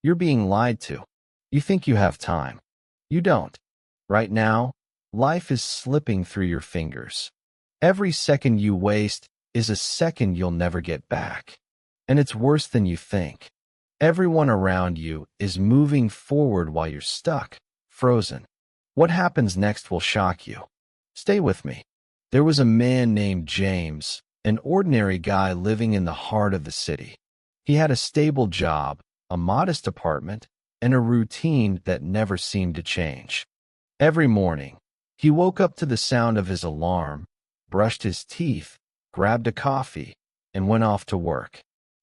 You're being lied to. You think you have time. You don't. Right now, life is slipping through your fingers. Every second you waste is a second you'll never get back. And it's worse than you think. Everyone around you is moving forward while you're stuck, frozen. What happens next will shock you. Stay with me. There was a man named James, an ordinary guy living in the heart of the city. He had a stable job, a modest apartment, and a routine that never seemed to change. Every morning, he woke up to the sound of his alarm, brushed his teeth, grabbed a coffee, and went off to work.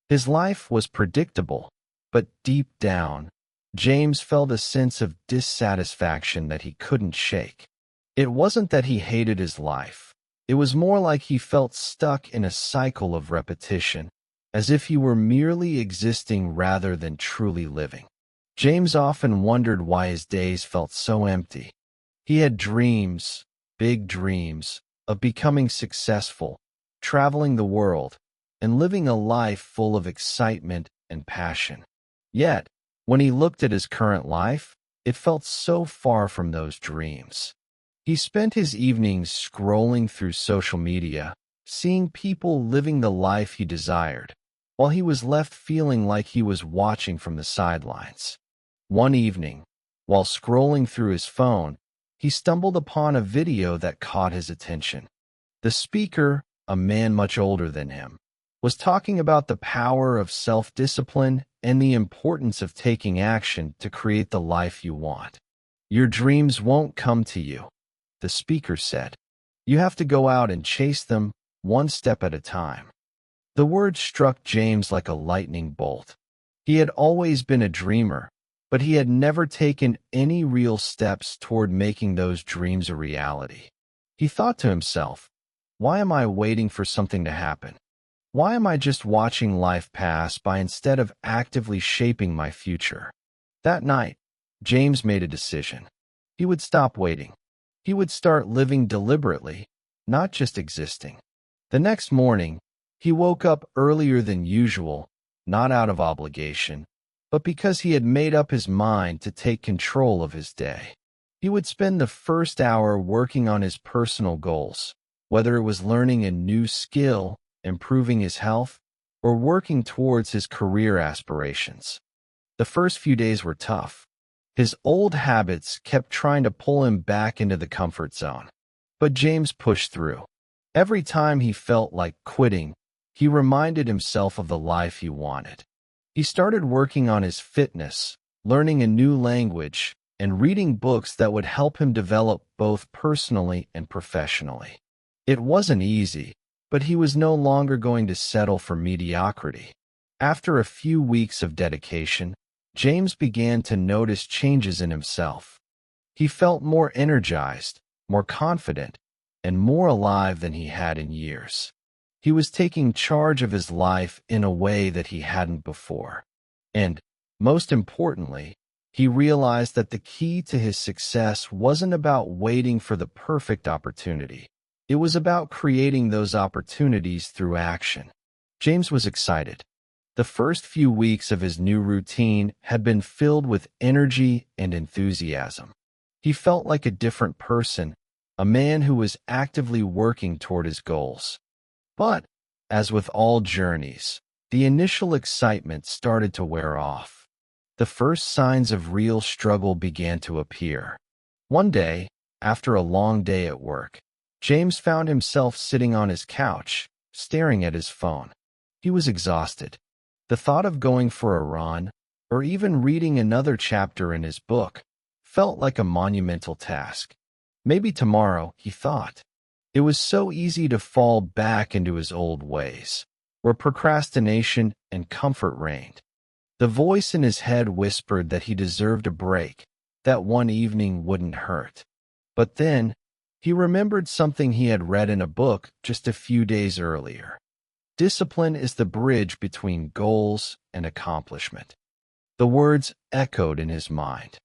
His life was predictable, but deep down, James felt a sense of dissatisfaction that he couldn't shake. It wasn't that he hated his life. It was more like he felt stuck in a cycle of repetition, as if he were merely existing rather than truly living. James often wondered why his days felt so empty. He had dreams, big dreams, of becoming successful, traveling the world, and living a life full of excitement and passion. Yet, when he looked at his current life, it felt so far from those dreams. He spent his evenings scrolling through social media, seeing people living the life he desired, while he was left feeling like he was watching from the sidelines. One evening, while scrolling through his phone, he stumbled upon a video that caught his attention. The speaker, a man much older than him, was talking about the power of self-discipline and the importance of taking action to create the life you want. Your dreams won't come to you, the speaker said. You have to go out and chase them one step at a time. The words struck James like a lightning bolt. He had always been a dreamer, but he had never taken any real steps toward making those dreams a reality. He thought to himself, why am I waiting for something to happen? Why am I just watching life pass by instead of actively shaping my future? That night, James made a decision. He would stop waiting. He would start living deliberately, not just existing. The next morning, he woke up earlier than usual, not out of obligation, but because he had made up his mind to take control of his day. He would spend the first hour working on his personal goals, whether it was learning a new skill, improving his health, or working towards his career aspirations. The first few days were tough. His old habits kept trying to pull him back into the comfort zone. But James pushed through. Every time he felt like quitting, he reminded himself of the life he wanted. He started working on his fitness, learning a new language, and reading books that would help him develop both personally and professionally. It wasn't easy, but he was no longer going to settle for mediocrity. After a few weeks of dedication, James began to notice changes in himself. He felt more energized, more confident, and more alive than he had in years. He was taking charge of his life in a way that he hadn't before. And, most importantly, he realized that the key to his success wasn't about waiting for the perfect opportunity. It was about creating those opportunities through action. James was excited. The first few weeks of his new routine had been filled with energy and enthusiasm. He felt like a different person, a man who was actively working toward his goals. But, as with all journeys, the initial excitement started to wear off. The first signs of real struggle began to appear. One day, after a long day at work, James found himself sitting on his couch, staring at his phone. He was exhausted. The thought of going for a run, or even reading another chapter in his book, felt like a monumental task. Maybe tomorrow, he thought. It was so easy to fall back into his old ways, where procrastination and comfort reigned. The voice in his head whispered that he deserved a break, that one evening wouldn't hurt. But then, he remembered something he had read in a book just a few days earlier. Discipline is the bridge between goals and accomplishment. The words echoed in his mind.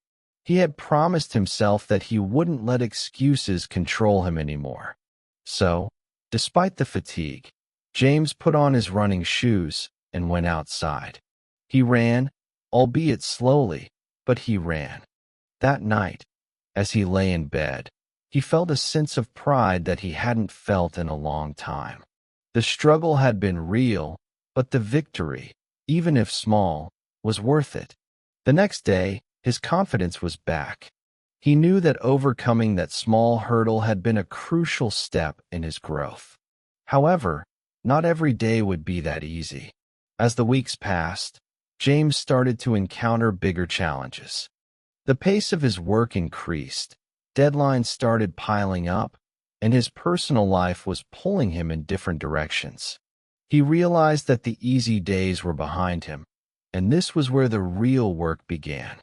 He had promised himself that he wouldn't let excuses control him anymore. So, despite the fatigue, James put on his running shoes and went outside. He ran, albeit slowly, but he ran. That night, as he lay in bed, he felt a sense of pride that he hadn't felt in a long time. The struggle had been real, but the victory, even if small, was worth it. The next day, his confidence was back. He knew that overcoming that small hurdle had been a crucial step in his growth. However, not every day would be that easy. As the weeks passed, James started to encounter bigger challenges. The pace of his work increased, deadlines started piling up, and his personal life was pulling him in different directions. He realized that the easy days were behind him, and this was where the real work began.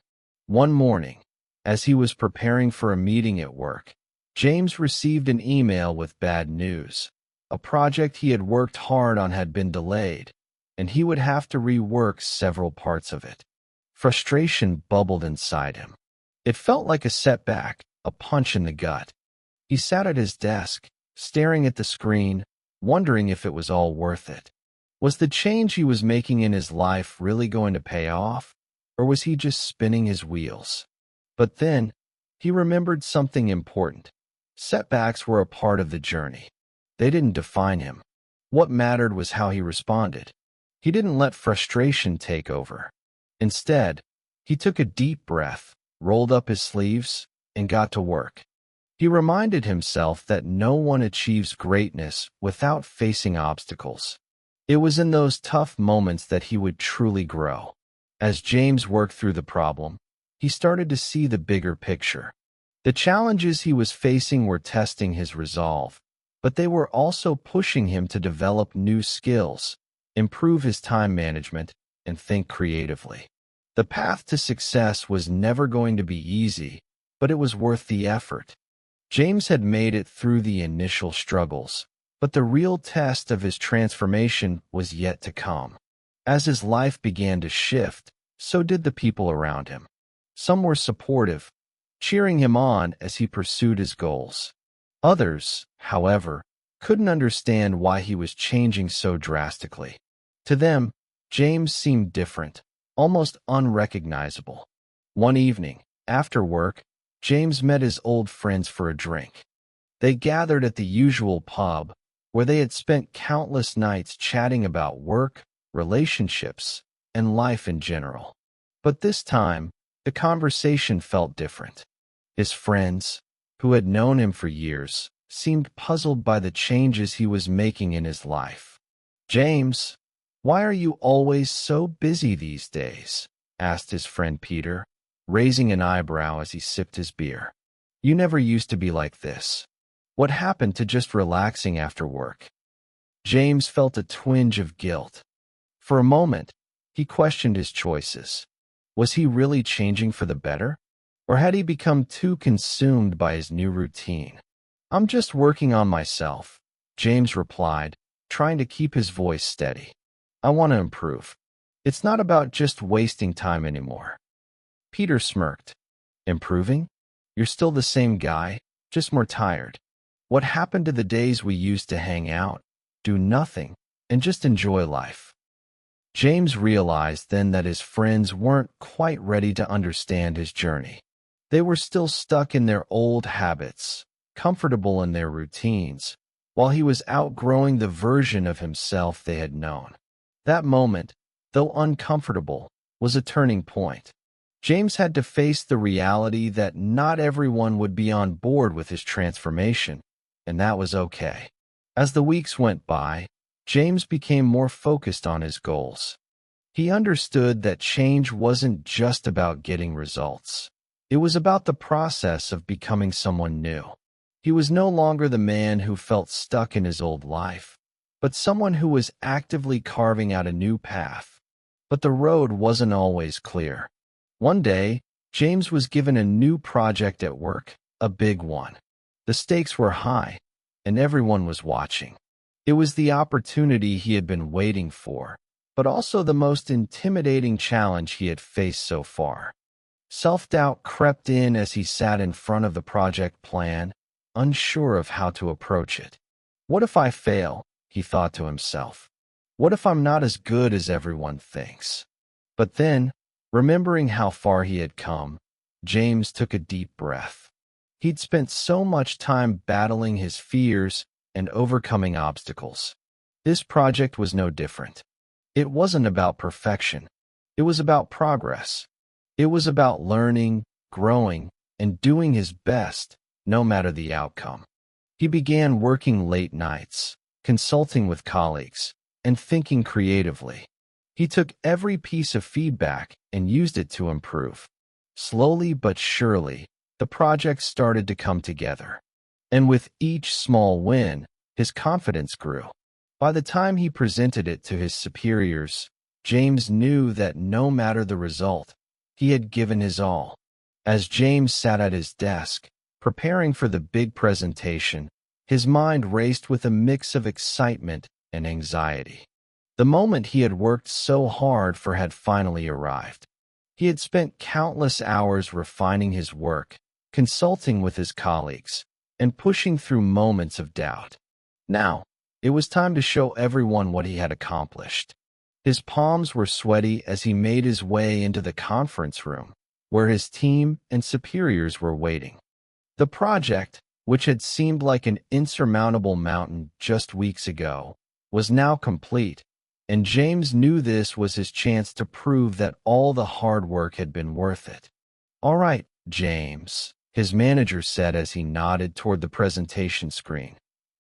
One morning, as he was preparing for a meeting at work, James received an email with bad news. A project he had worked hard on had been delayed, and he would have to rework several parts of it. Frustration bubbled inside him. It felt like a setback, a punch in the gut. He sat at his desk, staring at the screen, wondering if it was all worth it. Was the change he was making in his life really going to pay off, or was he just spinning his wheels? But then, he remembered something important. Setbacks were a part of the journey. They didn't define him. What mattered was how he responded. He didn't let frustration take over. Instead, he took a deep breath, rolled up his sleeves, and got to work. He reminded himself that no one achieves greatness without facing obstacles. It was in those tough moments that he would truly grow. As James worked through the problem, he started to see the bigger picture. The challenges he was facing were testing his resolve, but they were also pushing him to develop new skills, improve his time management, and think creatively. The path to success was never going to be easy, but it was worth the effort. James had made it through the initial struggles, but the real test of his transformation was yet to come. As his life began to shift, so did the people around him. Some were supportive, cheering him on as he pursued his goals. Others, however, couldn't understand why he was changing so drastically. To them, James seemed different, almost unrecognizable. One evening, after work, James met his old friends for a drink. They gathered at the usual pub, where they had spent countless nights chatting about work, relationships, and life in general. But this time, the conversation felt different. His friends, who had known him for years, seemed puzzled by the changes he was making in his life. "James, why are you always so busy these days?" asked his friend Peter, raising an eyebrow as he sipped his beer. "You never used to be like this. What happened to just relaxing after work?" James felt a twinge of guilt. For a moment, he questioned his choices. Was he really changing for the better? Or had he become too consumed by his new routine? "I'm just working on myself," James replied, trying to keep his voice steady. "I want to improve. It's not about just wasting time anymore." Peter smirked. "Improving? You're still the same guy, just more tired. What happened to the days we used to hang out, do nothing, and just enjoy life?" James realized then that his friends weren't quite ready to understand his journey. They were still stuck in their old habits, comfortable in their routines, while he was outgrowing the version of himself they had known. That moment, though uncomfortable, was a turning point. James had to face the reality that not everyone would be on board with his transformation, and that was okay. As the weeks went by, James became more focused on his goals. He understood that change wasn't just about getting results. It was about the process of becoming someone new. He was no longer the man who felt stuck in his old life, but someone who was actively carving out a new path. But the road wasn't always clear. One day, James was given a new project at work, a big one. The stakes were high, and everyone was watching. It was the opportunity he had been waiting for, but also the most intimidating challenge he had faced so far. Self-doubt crept in as he sat in front of the project plan, unsure of how to approach it. "What if I fail?" he thought to himself. "What if I'm not as good as everyone thinks?" But then, Remembering how far he had come, James took a deep breath. He'd spent so much time battling his fears and overcoming obstacles. This project was no different. It wasn't about perfection. It was about progress. It was about learning, growing, and doing his best, no matter the outcome. He began working late nights, consulting with colleagues, and thinking creatively. He took every piece of feedback and used it to improve. Slowly but surely, the project started to come together. And with each small win, his confidence grew. By the time he presented it to his superiors, James knew that no matter the result, he had given his all. As James sat at his desk, preparing for the big presentation, his mind raced with a mix of excitement and anxiety. The moment he had worked so hard for had finally arrived. He had spent countless hours refining his work, consulting with his colleagues, and pushing through moments of doubt. Now, it was time to show everyone what he had accomplished. His palms were sweaty as he made his way into the conference room, where his team and superiors were waiting. The project, which had seemed like an insurmountable mountain just weeks ago, was now complete, and James knew this was his chance to prove that all the hard work had been worth it. "All right, James," his manager said as he nodded toward the presentation screen.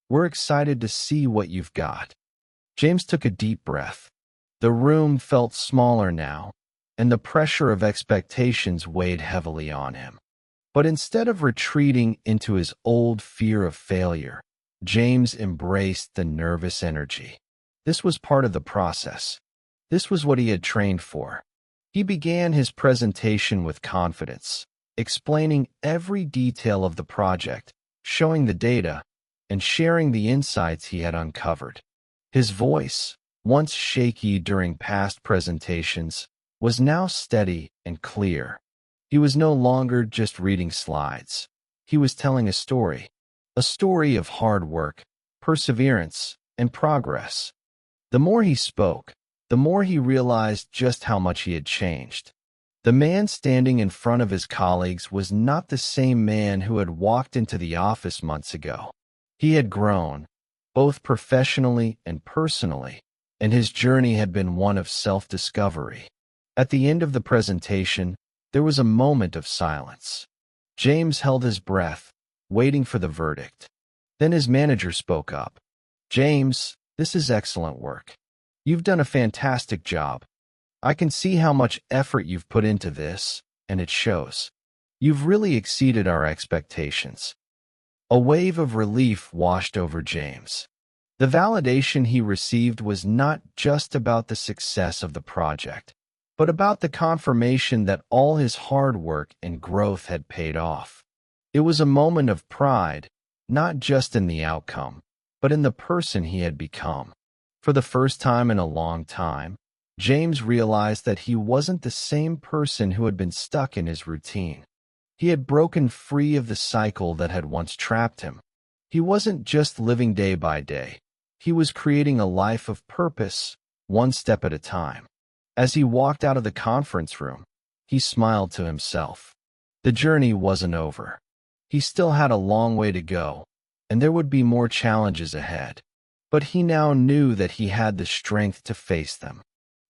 "We're excited to see what you've got." James took a deep breath. The room felt smaller now, and the pressure of expectations weighed heavily on him. But instead of retreating into his old fear of failure, James embraced the nervous energy. This was part of the process. This was what he had trained for. He began his presentation with confidence, explaining every detail of the project, showing the data, and sharing the insights he had uncovered. His voice, once shaky during past presentations, was now steady and clear. He was no longer just reading slides. He was telling a story of hard work, perseverance, and progress. The more he spoke, the more he realized just how much he had changed. The man standing in front of his colleagues was not the same man who had walked into the office months ago. He had grown, both professionally and personally, and his journey had been one of self-discovery. At the end of the presentation, there was a moment of silence. James held his breath, waiting for the verdict. Then his manager spoke up. "James, this is excellent work. You've done a fantastic job. I can see how much effort you've put into this, and it shows. You've really exceeded our expectations." A wave of relief washed over James. The validation he received was not just about the success of the project, but about the confirmation that all his hard work and growth had paid off. It was a moment of pride, not just in the outcome, but in the person he had become. For the first time in a long time, James realized that he wasn't the same person who had been stuck in his routine. He had broken free of the cycle that had once trapped him. He wasn't just living day by day. He was creating a life of purpose, one step at a time. As he walked out of the conference room, he smiled to himself. The journey wasn't over. He still had a long way to go, and there would be more challenges ahead. But he now knew that he had the strength to face them.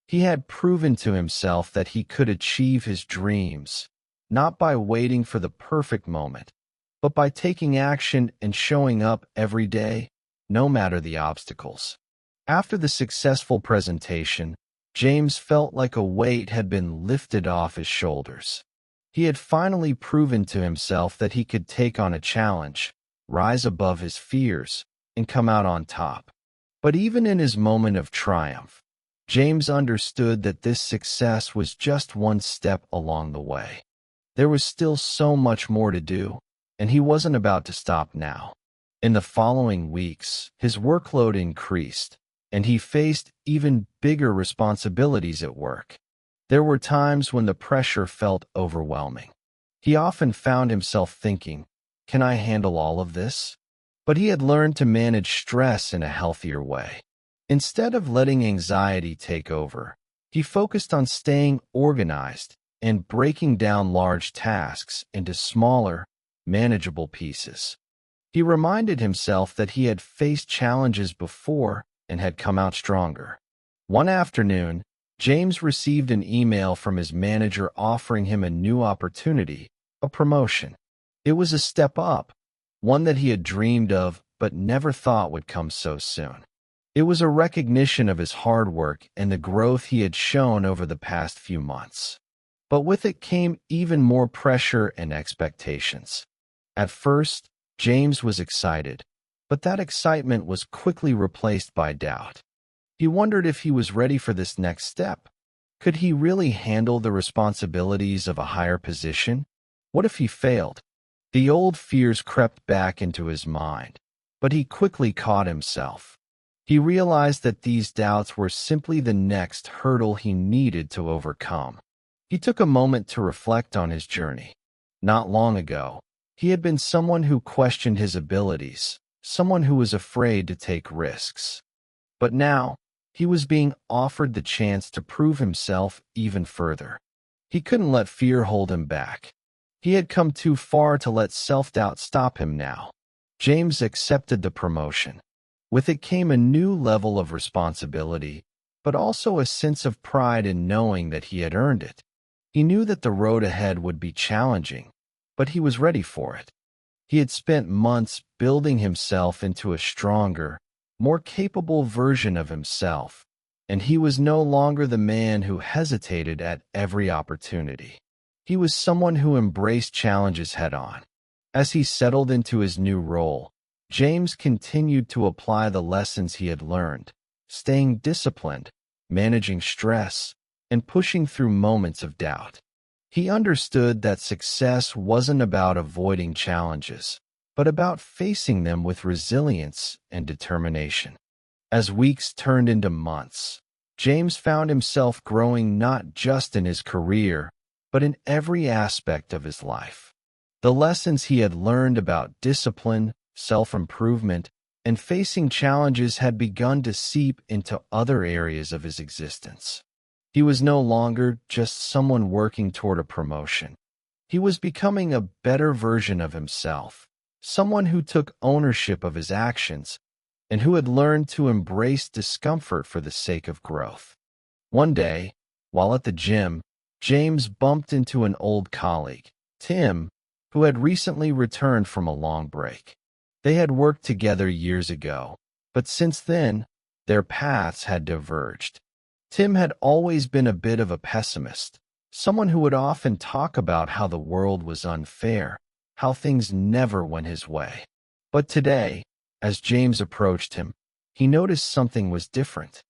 He had proven to himself that he could achieve his dreams, not by waiting for the perfect moment, but by taking action and showing up every day, no matter the obstacles. After the successful presentation, James felt like a weight had been lifted off his shoulders. He had finally proven to himself that he could take on a challenge, rise above his fears, and come out on top. But even in his moment of triumph, James understood that this success was just one step along the way. There was still so much more to do, and he wasn't about to stop now. In the following weeks, his workload increased, and he faced even bigger responsibilities at work. There were times when the pressure felt overwhelming. He often found himself thinking, "Can I handle all of this?" But he had learned to manage stress in a healthier way. Instead of letting anxiety take over, He focused on staying organized and breaking down large tasks into smaller, manageable pieces. He reminded himself that he had faced challenges before and had come out stronger. One afternoon, James received an email from his manager offering him a new opportunity, a promotion. It was a step up, one that he had dreamed of but never thought would come so soon. It was a recognition of his hard work and the growth he had shown over the past few months. But with it came even more pressure and expectations. At first, James was excited, but that excitement was quickly replaced by doubt. He wondered if he was ready for this next step. Could he really handle the responsibilities of a higher position? What if he failed? The old fears crept back into his mind, but he quickly caught himself. He realized that these doubts were simply the next hurdle he needed to overcome. He took a moment to reflect on his journey. Not long ago, he had been someone who questioned his abilities, someone who was afraid to take risks. But now, he was being offered the chance to prove himself even further. He couldn't let fear hold him back. He had come too far to let self-doubt stop him now. James accepted the promotion. With it came a new level of responsibility, but also a sense of pride in knowing that he had earned it. He knew that the road ahead would be challenging, but he was ready for it. He had spent months building himself into a stronger, more capable version of himself, and he was no longer the man who hesitated at every opportunity. He was someone who embraced challenges head-on. As he settled into his new role, James continued to apply the lessons he had learned, staying disciplined, managing stress, and pushing through moments of doubt. He understood that success wasn't about avoiding challenges, but about facing them with resilience and determination. As weeks turned into months, James found himself growing not just in his career, but in every aspect of his life. The lessons he had learned about discipline, self-improvement, and facing challenges had begun to seep into other areas of his existence. He was no longer just someone working toward a promotion. He was becoming a better version of himself, someone who took ownership of his actions and who had learned to embrace discomfort for the sake of growth. One day, while at the gym, James bumped into an old colleague, Tim, who had recently returned from a long break. They had worked together years ago, but since then, their paths had diverged. Tim had always been a bit of a pessimist, someone who would often talk about how the world was unfair, how things never went his way. But today, as James approached him, he noticed something was different.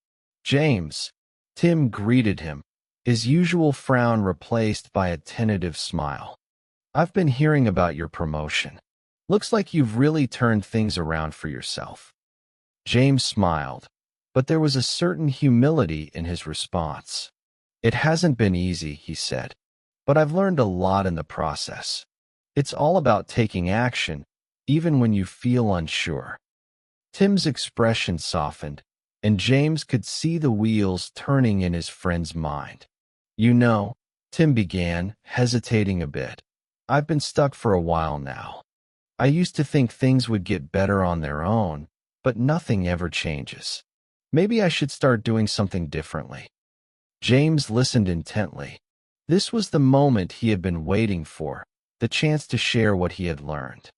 "James," Tim greeted him, his usual frown replaced by a tentative smile. "I've been hearing about your promotion. Looks like you've really turned things around for yourself." James smiled, but there was a certain humility in his response. "It hasn't been easy," he said, "but I've learned a lot in the process. It's all about taking action, even when you feel unsure." Tim's expression softened, and James could see the wheels turning in his friend's mind. "You know," Tim began, hesitating a bit, "I've been stuck for a while now. I used to think things would get better on their own, but nothing ever changes. Maybe I should start doing something differently." James listened intently. This was the moment he had been waiting for, the chance to share what he had learned.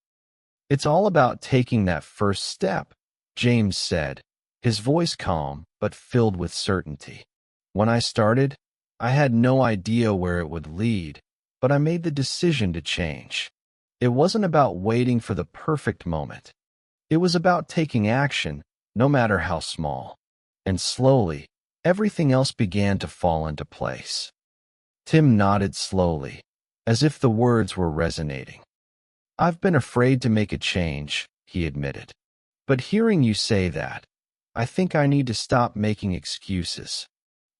"It's all about taking that first step," James said, his voice calm but filled with certainty. "When I started, I had no idea where it would lead, but I made the decision to change. It wasn't about waiting for the perfect moment. It was about taking action, no matter how small. And slowly, everything else began to fall into place." Tim nodded slowly, as if the words were resonating. "I've been afraid to make a change," he admitted. "But hearing you say that, I think I need to stop making excuses."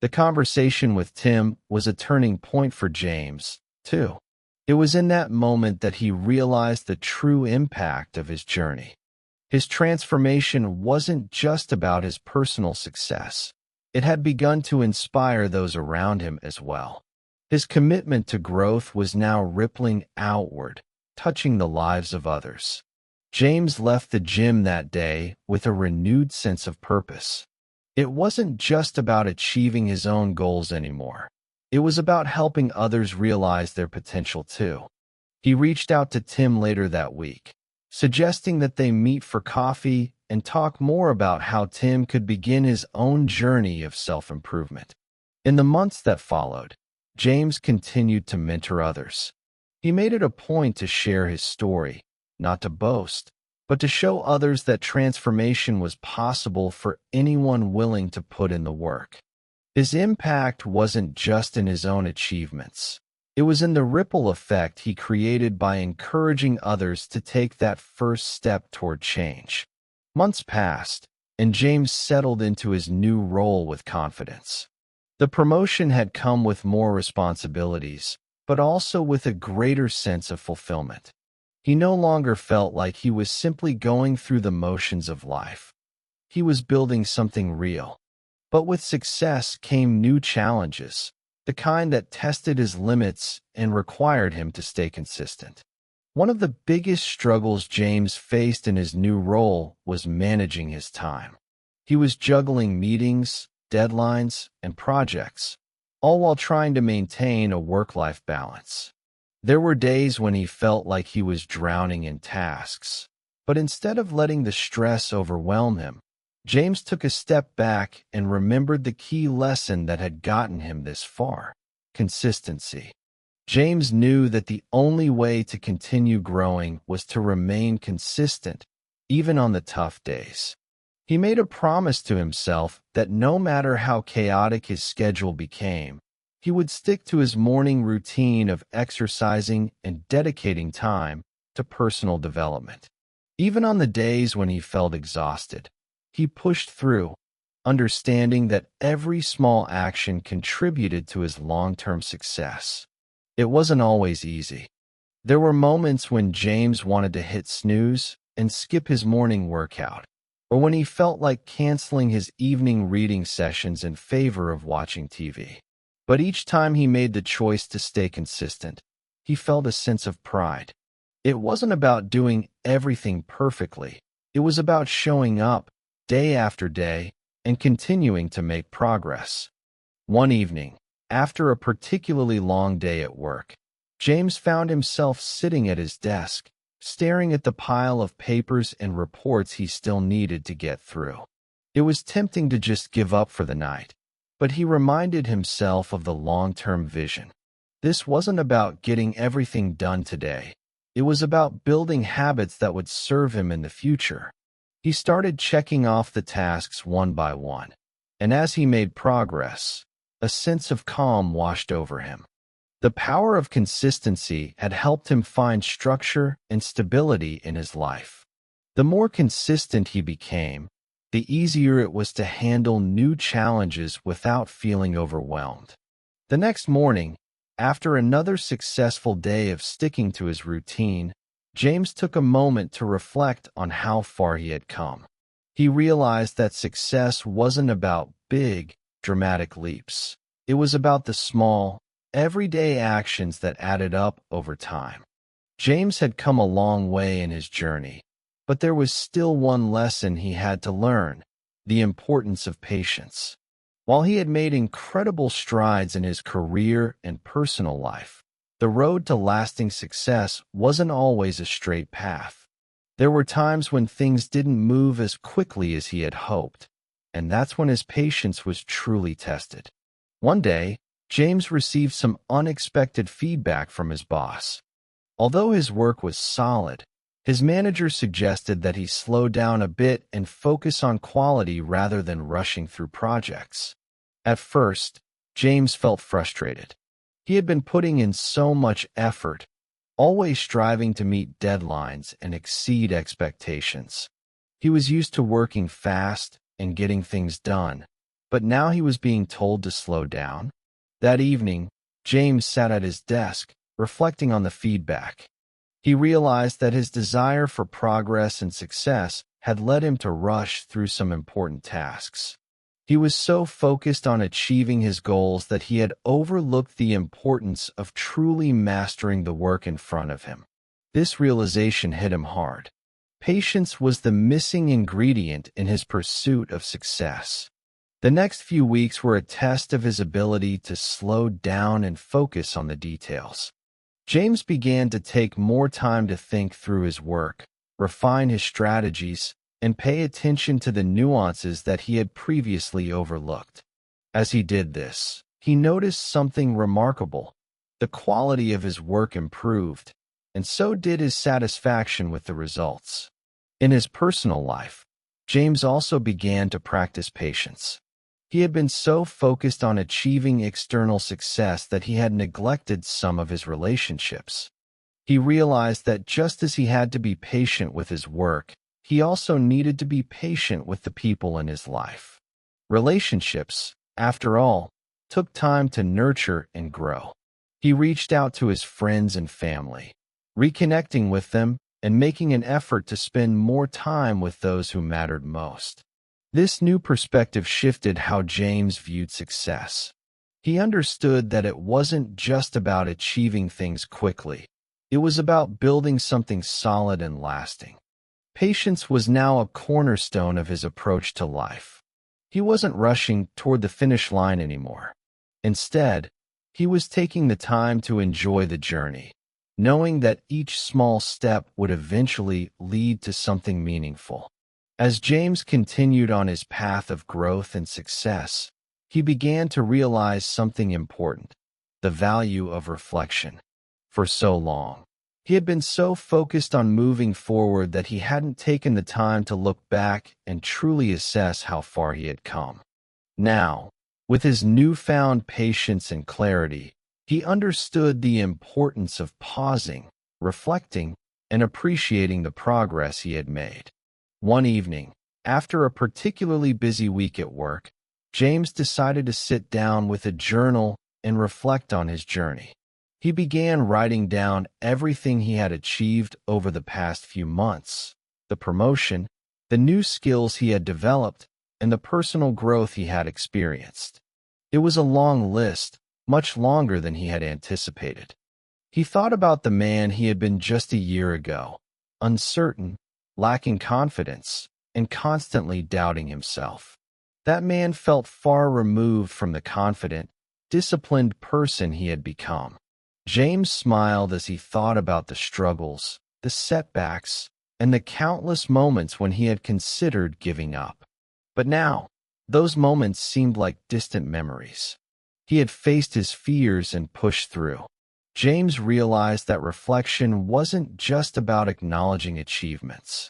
The conversation with Tim was a turning point for James, too. It was in that moment that he realized the true impact of his journey. His transformation wasn't just about his personal success. it had begun to inspire those around him as well. His commitment to growth was now rippling outward, touching the lives of others. James left the gym that day with a renewed sense of purpose. It wasn't just about achieving his own goals anymore. It was about helping others realize their potential too. He reached out to Tim later that week, suggesting that they meet for coffee and talk more about how Tim could begin his own journey of self-improvement. In the months that followed, James continued to mentor others. He made it a point to share his story, not to boast, but to show others that transformation was possible for anyone willing to put in the work. His impact wasn't just in his own achievements. It was in the ripple effect he created by encouraging others to take that first step toward change. Months passed, and James settled into his new role with confidence. The promotion had come with more responsibilities, but also with a greater sense of fulfillment. He no longer felt like he was simply going through the motions of life. He was building something real. But with success came new challenges, the kind that tested his limits and required him to stay consistent. One of the biggest struggles James faced in his new role was managing his time. He was juggling meetings, deadlines, and projects, all while trying to maintain a work-life balance. There were days when he felt like he was drowning in tasks, but instead of letting the stress overwhelm him, James took a step back and remembered the key lesson that had gotten him this far: consistency. James knew that the only way to continue growing was to remain consistent, even on the tough days. He made a promise to himself that no matter how chaotic his schedule became, he would stick to his morning routine of exercising and dedicating time to personal development. Even on the days when he felt exhausted, he pushed through, understanding that every small action contributed to his long-term success. It wasn't always easy. There were moments when James wanted to hit snooze and skip his morning workout, or when he felt like canceling his evening reading sessions in favor of watching TV. But each time he made the choice to stay consistent, he felt a sense of pride. It wasn't about doing everything perfectly. It was about showing up day after day and continuing to make progress. One evening, after a particularly long day at work, James found himself sitting at his desk, staring at the pile of papers and reports he still needed to get through. It was tempting to just give up for the night, but he reminded himself of the long-term vision. This wasn't about getting everything done today. It was about building habits that would serve him in the future. He started checking off the tasks one by one, and as he made progress, a sense of calm washed over him. The power of consistency had helped him find structure and stability in his life. The more consistent he became, the easier it was to handle new challenges without feeling overwhelmed. The next morning, after another successful day of sticking to his routine, James took a moment to reflect on how far he had come. He realized that success wasn't about big, dramatic leaps. It was about the small, everyday actions that added up over time. James had come a long way in his journey, but there was still one lesson he had to learn: the importance of patience. While he had made incredible strides in his career and personal life, the road to lasting success wasn't always a straight path. There were times when things didn't move as quickly as he had hoped, and that's when his patience was truly tested. One day, James received some unexpected feedback from his boss. Although his work was solid, his manager suggested that he slow down a bit and focus on quality rather than rushing through projects. At first, James felt frustrated. He had been putting in so much effort, always striving to meet deadlines and exceed expectations. He was used to working fast and getting things done, but now he was being told to slow down. That evening, James sat at his desk, reflecting on the feedback. He realized that his desire for progress and success had led him to rush through some important tasks. He was so focused on achieving his goals that he had overlooked the importance of truly mastering the work in front of him. This realization hit him hard. Patience was the missing ingredient in his pursuit of success. The next few weeks were a test of his ability to slow down and focus on the details. James began to take more time to think through his work, refine his strategies, and pay attention to the nuances that he had previously overlooked. As he did this, he noticed something remarkable. The quality of his work improved, and so did his satisfaction with the results. In his personal life, James also began to practice patience. He had been so focused on achieving external success that he had neglected some of his relationships. He realized that just as he had to be patient with his work, he also needed to be patient with the people in his life. Relationships, after all, took time to nurture and grow. He reached out to his friends and family, reconnecting with them and making an effort to spend more time with those who mattered most. This new perspective shifted how James viewed success. He understood that it wasn't just about achieving things quickly. It was about building something solid and lasting. Patience was now a cornerstone of his approach to life. He wasn't rushing toward the finish line anymore. Instead, he was taking the time to enjoy the journey, knowing that each small step would eventually lead to something meaningful. As James continued on his path of growth and success, he began to realize something important: the value of reflection. For so long, he had been so focused on moving forward that he hadn't taken the time to look back and truly assess how far he had come. Now, with his newfound patience and clarity, he understood the importance of pausing, reflecting, and appreciating the progress he had made. One evening, after a particularly busy week at work, James decided to sit down with a journal and reflect on his journey. He began writing down everything he had achieved over the past few months: the promotion, the new skills he had developed, and the personal growth he had experienced. It was a long list, much longer than he had anticipated. He thought about the man he had been just a year ago, uncertain, lacking confidence, and constantly doubting himself. That man felt far removed from the confident, disciplined person he had become. James smiled as he thought about the struggles, the setbacks, and the countless moments when he had considered giving up. But now, those moments seemed like distant memories. He had faced his fears and pushed through. James realized that reflection wasn't just about acknowledging achievements.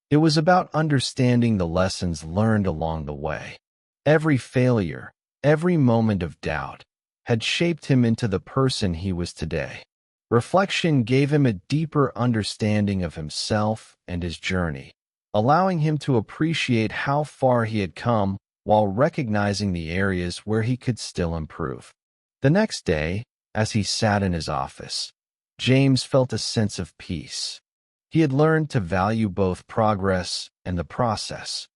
It was about understanding the lessons learned along the way. Every failure, every moment of doubt, had shaped him into the person he was today. Reflection gave him a deeper understanding of himself and his journey, allowing him to appreciate how far he had come while recognizing the areas where he could still improve. The next day, as he sat in his office, James felt a sense of peace. He had learned to value both progress and the process.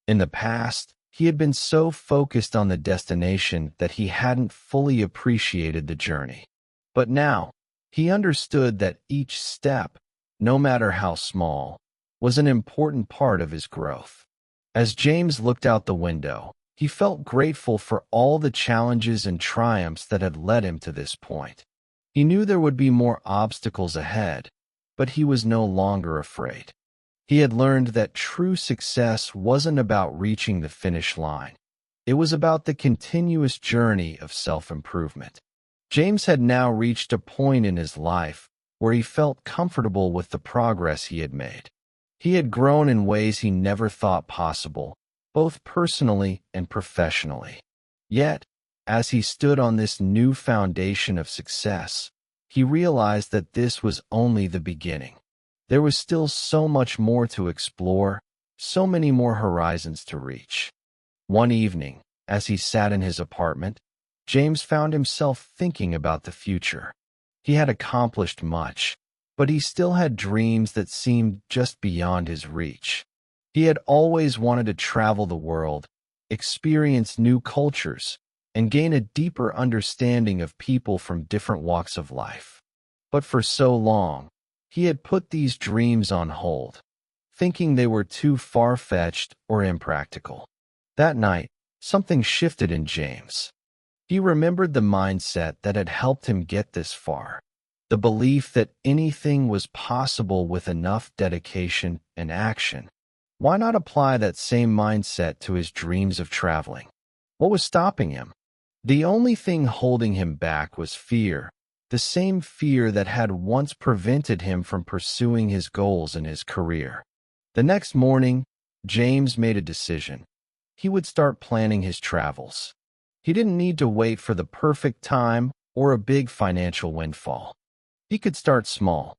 In the past, he had been so focused on the destination that he hadn't fully appreciated the journey. But now, he understood that each step, no matter how small, was an important part of his growth. As James looked out the window, he felt grateful for all the challenges and triumphs that had led him to this point. He knew there would be more obstacles ahead, but he was no longer afraid. He had learned that true success wasn't about reaching the finish line. It was about the continuous journey of self-improvement. James had now reached a point in his life where he felt comfortable with the progress he had made. He had grown in ways he never thought possible, both personally and professionally. Yet, as he stood on this new foundation of success, he realized that this was only the beginning. There was still so much more to explore, so many more horizons to reach. One evening, as he sat in his apartment, James found himself thinking about the future. He had accomplished much, but he still had dreams that seemed just beyond his reach. He had always wanted to travel the world, experience new cultures, and gain a deeper understanding of people from different walks of life. But for so long, he had put these dreams on hold, thinking they were too far-fetched or impractical. That night, something shifted in James. He remembered the mindset that had helped him get this far, the belief that anything was possible with enough dedication and action. Why not apply that same mindset to his dreams of traveling? What was stopping him? The only thing holding him back was fear, the same fear that had once prevented him from pursuing his goals in his career. The next morning, James made a decision. He would start planning his travels. He didn't need to wait for the perfect time or a big financial windfall. He could start small.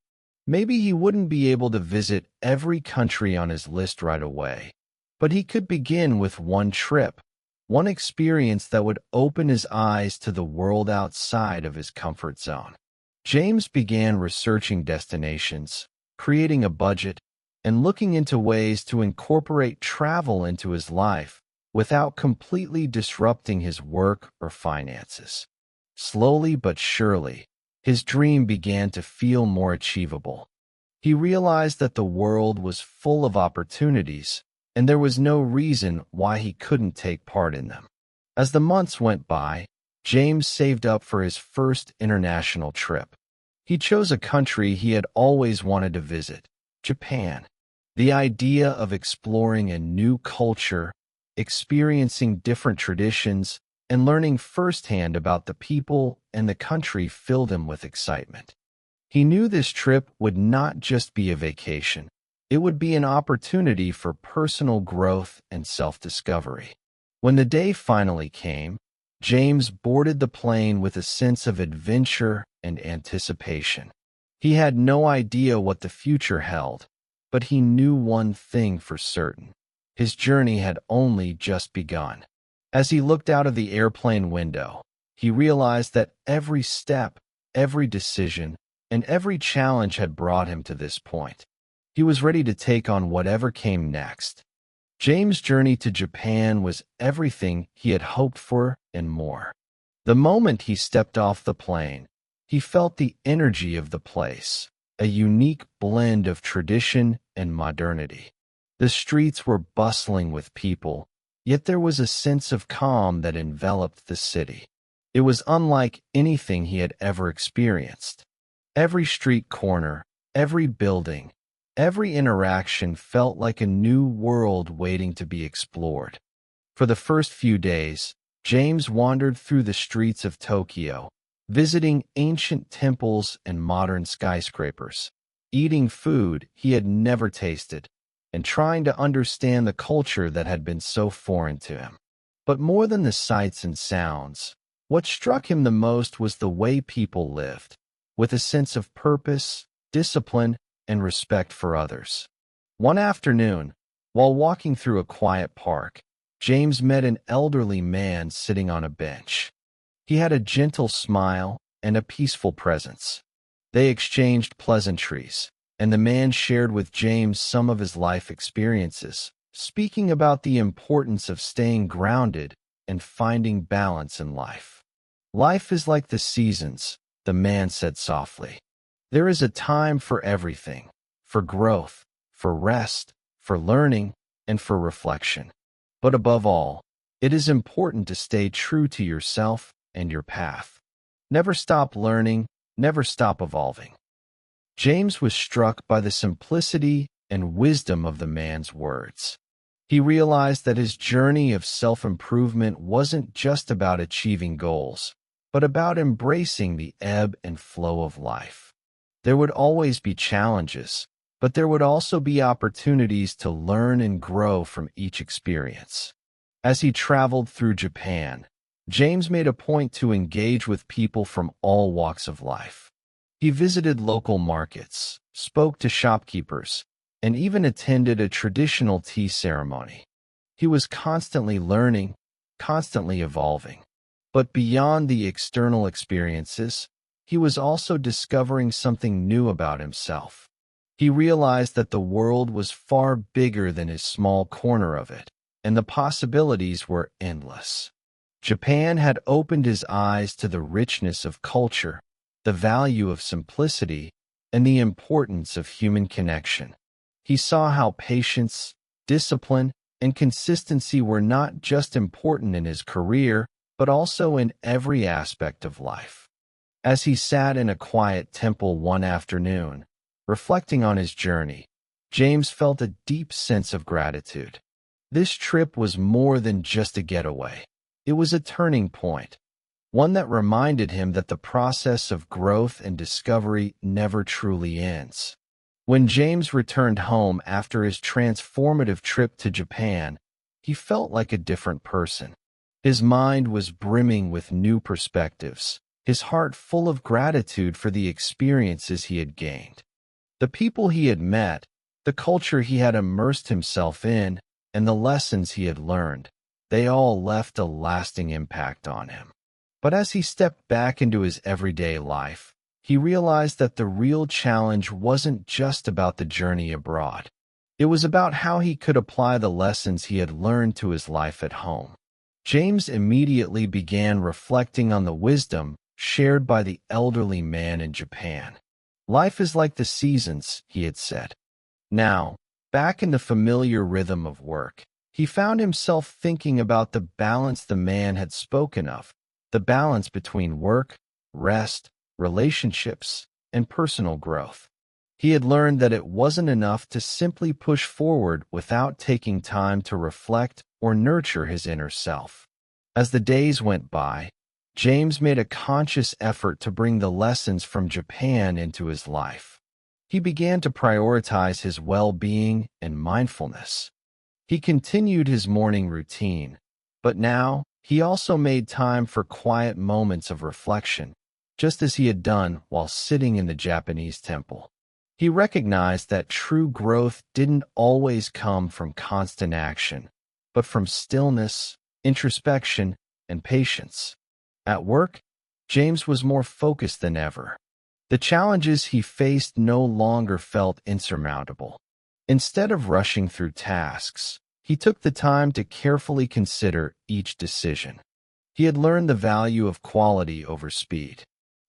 Maybe he wouldn't be able to visit every country on his list right away, but he could begin with one trip, one experience that would open his eyes to the world outside of his comfort zone. James began researching destinations, creating a budget, and looking into ways to incorporate travel into his life without completely disrupting his work or finances. Slowly but surely, his dream began to feel more achievable. He realized that the world was full of opportunities, and there was no reason why he couldn't take part in them. As the months went by, James saved up for his first international trip. He chose a country he had always wanted to visit, Japan. The idea of exploring a new culture, experiencing different traditions, and learning firsthand about the people and the country filled him with excitement. He knew this trip would not just be a vacation. It would be an opportunity for personal growth and self-discovery. When the day finally came, James boarded the plane with a sense of adventure and anticipation. He had no idea what the future held, but he knew one thing for certain. His journey had only just begun. As he looked out of the airplane window, he realized that every step, every decision, and every challenge had brought him to this point. He was ready to take on whatever came next. James' journey to Japan was everything he had hoped for and more. The moment he stepped off the plane, he felt the energy of the place, a unique blend of tradition and modernity. The streets were bustling with people, yet there was a sense of calm that enveloped the city. It was unlike anything he had ever experienced. Every street corner, every building, every interaction felt like a new world waiting to be explored. For the first few days, James wandered through the streets of Tokyo, visiting ancient temples and modern skyscrapers, eating food he had never tasted, and trying to understand the culture that had been so foreign to him. But more than the sights and sounds, what struck him the most was the way people lived, with a sense of purpose, discipline, and respect for others. One afternoon, while walking through a quiet park, James met an elderly man sitting on a bench. He had a gentle smile and a peaceful presence. They exchanged pleasantries, and the man shared with James some of his life experiences, speaking about the importance of staying grounded and finding balance in life. "Life is like the seasons," the man said softly. "There is a time for everything, for growth, for rest, for learning, and for reflection. But above all, it is important to stay true to yourself and your path. Never stop learning, never stop evolving." James was struck by the simplicity and wisdom of the man's words. He realized that his journey of self-improvement wasn't just about achieving goals, but about embracing the ebb and flow of life. There would always be challenges, but there would also be opportunities to learn and grow from each experience. As he traveled through Japan, James made a point to engage with people from all walks of life. He visited local markets, spoke to shopkeepers, and even attended a traditional tea ceremony. He was constantly learning, constantly evolving. But beyond the external experiences, he was also discovering something new about himself. He realized that the world was far bigger than his small corner of it, and the possibilities were endless. Japan had opened his eyes to the richness of culture, the value of simplicity, and the importance of human connection. He saw how patience, discipline, and consistency were not just important in his career, but also in every aspect of life. As he sat in a quiet temple one afternoon, reflecting on his journey, James felt a deep sense of gratitude. This trip was more than just a getaway. It was a turning point, one that reminded him that the process of growth and discovery never truly ends. When James returned home after his transformative trip to Japan, he felt like a different person. His mind was brimming with new perspectives, his heart full of gratitude for the experiences he had gained. The people he had met, the culture he had immersed himself in, and the lessons he had learned, they all left a lasting impact on him. But as he stepped back into his everyday life, he realized that the real challenge wasn't just about the journey abroad. It was about how he could apply the lessons he had learned to his life at home. James immediately began reflecting on the wisdom shared by the elderly man in Japan. Life is like the seasons, he had said. Now, back in the familiar rhythm of work, he found himself thinking about the balance the man had spoken of, the balance between work, rest, relationships, and personal growth. He had learned that it wasn't enough to simply push forward without taking time to reflect or nurture his inner self. As the days went by, James made a conscious effort to bring the lessons from Japan into his life. He began to prioritize his well-being and mindfulness. He continued his morning routine, but now he also made time for quiet moments of reflection, just as he had done while sitting in the Japanese temple. He recognized that true growth didn't always come from constant action, but from stillness, introspection, and patience. At work, James was more focused than ever. The challenges he faced no longer felt insurmountable. Instead of rushing through tasks, he took the time to carefully consider each decision. He had learned the value of quality over speed.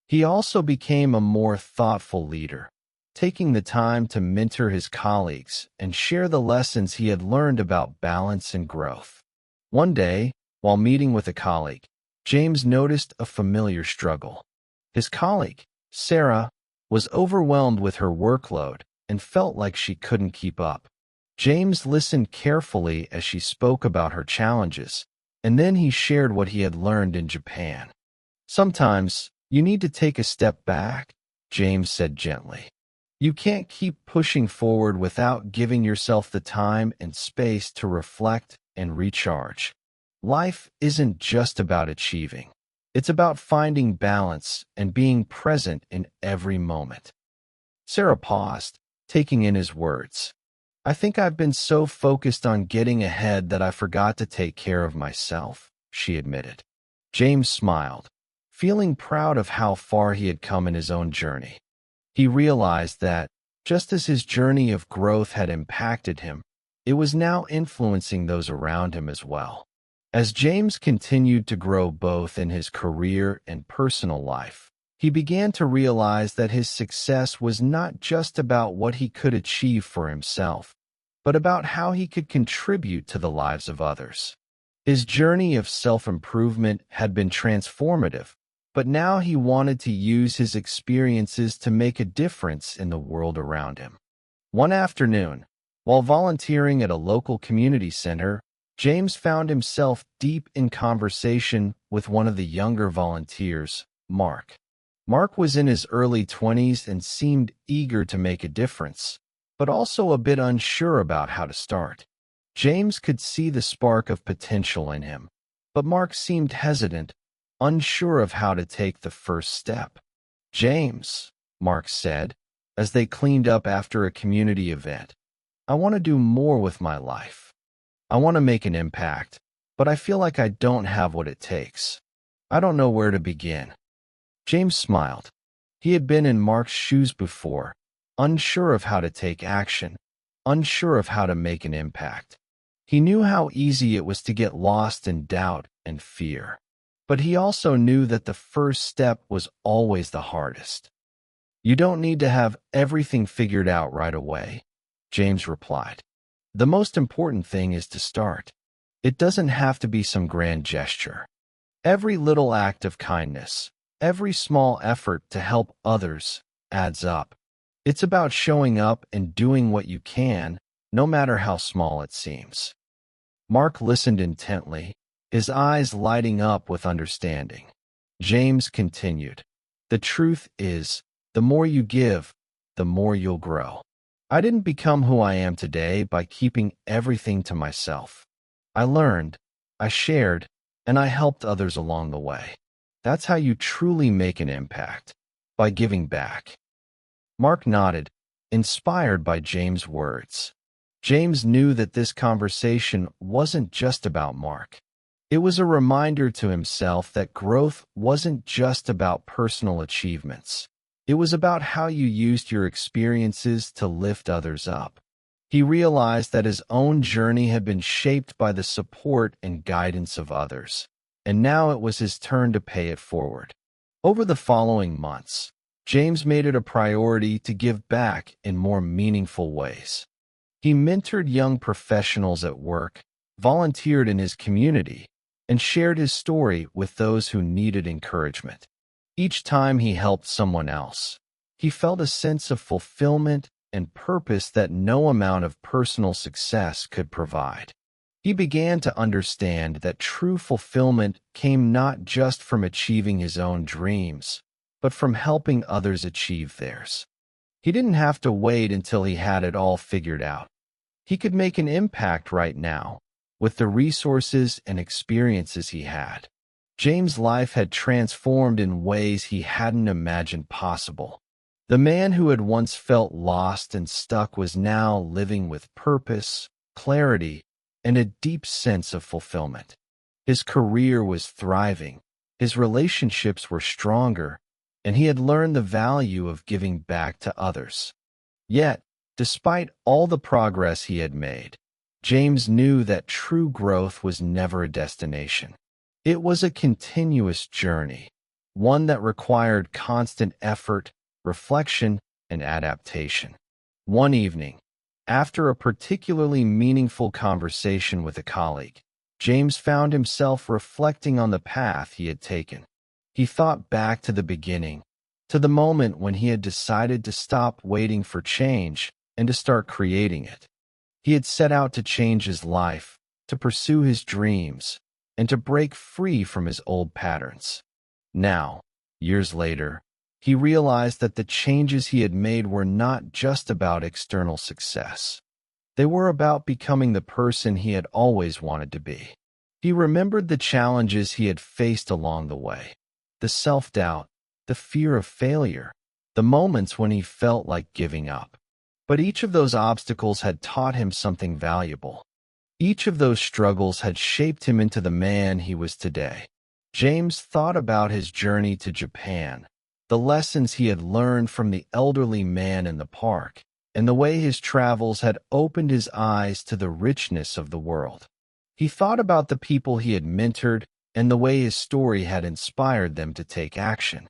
He also became a more thoughtful leader, taking the time to mentor his colleagues and share the lessons he had learned about balance and growth. One day, while meeting with a colleague, James noticed a familiar struggle. His colleague, Sarah, was overwhelmed with her workload and felt like she couldn't keep up. James listened carefully as she spoke about her challenges, and then he shared what he had learned in Japan. "Sometimes, you need to take a step back," James said gently. "You can't keep pushing forward without giving yourself the time and space to reflect and recharge. Life isn't just about achieving. It's about finding balance and being present in every moment." Sarah paused, taking in his words. "I think I've been so focused on getting ahead that I forgot to take care of myself," she admitted. James smiled, feeling proud of how far he had come in his own journey. He realized that, just as his journey of growth had impacted him, it was now influencing those around him as well. As James continued to grow both in his career and personal life, he began to realize that his success was not just about what he could achieve for himself, but about how he could contribute to the lives of others. His journey of self-improvement had been transformative, but now he wanted to use his experiences to make a difference in the world around him. One afternoon, while volunteering at a local community center, James found himself deep in conversation with one of the younger volunteers, Mark. Mark was in his early 20s and seemed eager to make a difference, but also a bit unsure about how to start. James could see the spark of potential in him, but Mark seemed hesitant, unsure of how to take the first step. "James," Mark said, as they cleaned up after a community event, "I want to do more with my life. I want to make an impact, but I feel like I don't have what it takes. I don't know where to begin." James smiled. He had been in Mark's shoes before, unsure of how to take action, unsure of how to make an impact. He knew how easy it was to get lost in doubt and fear. But he also knew that the first step was always the hardest. You don't need to have everything figured out right away, James replied. The most important thing is to start. It doesn't have to be some grand gesture. Every little act of kindness, every small effort to help others adds up. It's about showing up and doing what you can, no matter how small it seems. Mark listened intently, his eyes lighting up with understanding. James continued, "The truth is, the more you give, the more you'll grow. I didn't become who I am today by keeping everything to myself. I learned, I shared, and I helped others along the way. That's how you truly make an impact, by giving back." Mark nodded, inspired by James' words. James knew that this conversation wasn't just about Mark. It was a reminder to himself that growth wasn't just about personal achievements. It was about how you used your experiences to lift others up. He realized that his own journey had been shaped by the support and guidance of others, and now it was his turn to pay it forward. Over the following months, James made it a priority to give back in more meaningful ways. He mentored young professionals at work, volunteered in his community, and shared his story with those who needed encouragement. Each time he helped someone else, he felt a sense of fulfillment and purpose that no amount of personal success could provide. He began to understand that true fulfillment came not just from achieving his own dreams, but from helping others achieve theirs. He didn't have to wait until he had it all figured out. He could make an impact right now, with the resources and experiences he had. James' life had transformed in ways he hadn't imagined possible. The man who had once felt lost and stuck was now living with purpose, clarity, and a deep sense of fulfillment. His career was thriving, his relationships were stronger, and he had learned the value of giving back to others. Yet, despite all the progress he had made, James knew that true growth was never a destination. It was a continuous journey, one that required constant effort, reflection, and adaptation. One evening, after a particularly meaningful conversation with a colleague, James found himself reflecting on the path he had taken. He thought back to the beginning, to the moment when he had decided to stop waiting for change and to start creating it. He had set out to change his life, to pursue his dreams, and to break free from his old patterns. Now, years later, he realized that the changes he had made were not just about external success. They were about becoming the person he had always wanted to be. He remembered the challenges he had faced along the way, the self-doubt, the fear of failure, the moments when he felt like giving up. But each of those obstacles had taught him something valuable. Each of those struggles had shaped him into the man he was today. James thought about his journey to Japan, the lessons he had learned from the elderly man in the park, and the way his travels had opened his eyes to the richness of the world. He thought about the people he had mentored and the way his story had inspired them to take action.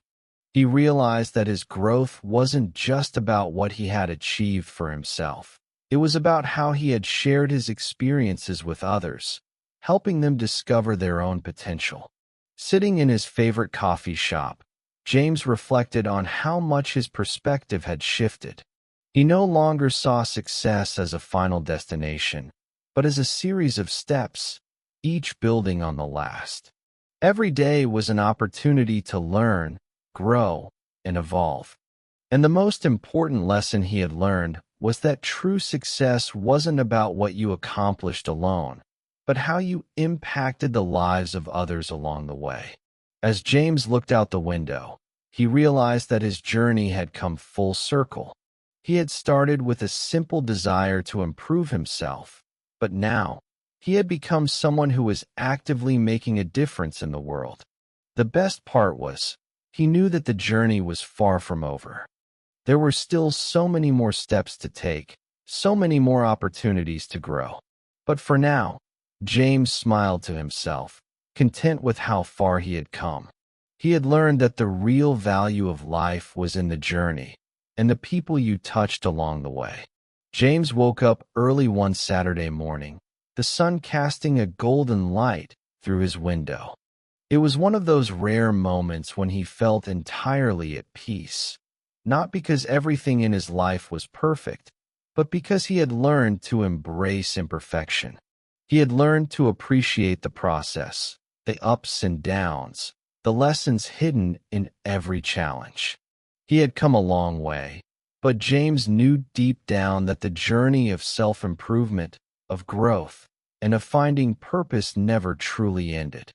He realized that his growth wasn't just about what he had achieved for himself. It was about how he had shared his experiences with others, helping them discover their own potential. Sitting in his favorite coffee shop, James reflected on how much his perspective had shifted. He no longer saw success as a final destination, but as a series of steps, each building on the last. Every day was an opportunity to learn, grow, and evolve. And the most important lesson he had learned was that true success wasn't about what you accomplished alone, but how you impacted the lives of others along the way. As James looked out the window, he realized that his journey had come full circle. He had started with a simple desire to improve himself, but now he had become someone who was actively making a difference in the world. The best part was, he knew that the journey was far from over. There were still so many more steps to take, so many more opportunities to grow. But for now, James smiled to himself, content with how far he had come. He had learned that the real value of life was in the journey and the people you touched along the way. James woke up early one Saturday morning, the sun casting a golden light through his window. It was one of those rare moments when he felt entirely at peace, not because everything in his life was perfect, but because he had learned to embrace imperfection. He had learned to appreciate the process, the ups and downs, the lessons hidden in every challenge. He had come a long way, but James knew deep down that the journey of self-improvement, of growth, and of finding purpose never truly ended.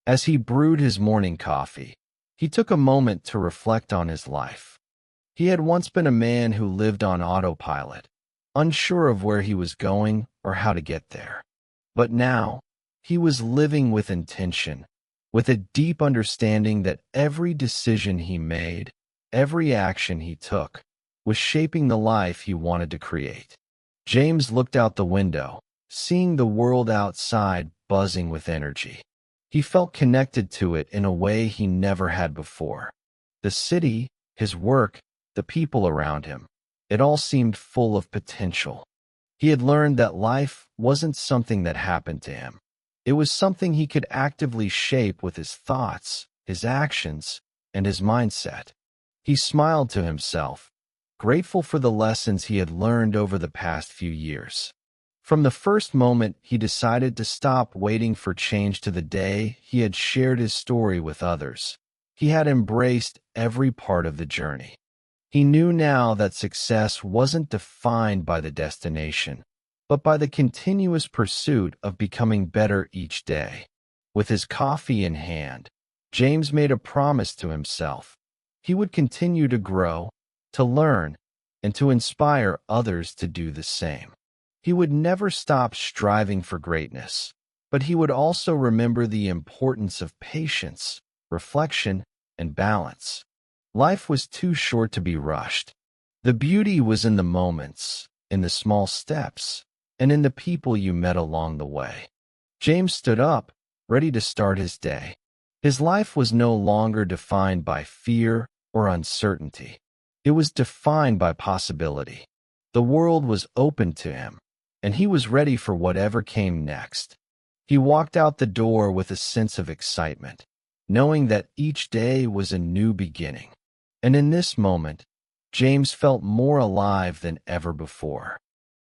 As he brewed his morning coffee, he took a moment to reflect on his life. He had once been a man who lived on autopilot, unsure of where he was going or how to get there. But now, he was living with intention, with a deep understanding that every decision he made, every action he took, was shaping the life he wanted to create. James looked out the window, seeing the world outside buzzing with energy. He felt connected to it in a way he never had before. The city, his work, the people around him, it all seemed full of potential. He had learned that life wasn't something that happened to him. It was something he could actively shape with his thoughts, his actions, and his mindset. He smiled to himself, grateful for the lessons he had learned over the past few years. From the first moment he decided to stop waiting for change to the day he had shared his story with others, he had embraced every part of the journey. He knew now that success wasn't defined by the destination, but by the continuous pursuit of becoming better each day. With his coffee in hand, James made a promise to himself. He would continue to grow, to learn, and to inspire others to do the same. He would never stop striving for greatness, but he would also remember the importance of patience, reflection, and balance. Life was too short to be rushed. The beauty was in the moments, in the small steps, and in the people you met along the way. James stood up, ready to start his day. His life was no longer defined by fear or uncertainty. It was defined by possibility. The world was open to him, and he was ready for whatever came next. He walked out the door with a sense of excitement, knowing that each day was a new beginning. And in this moment, James felt more alive than ever before.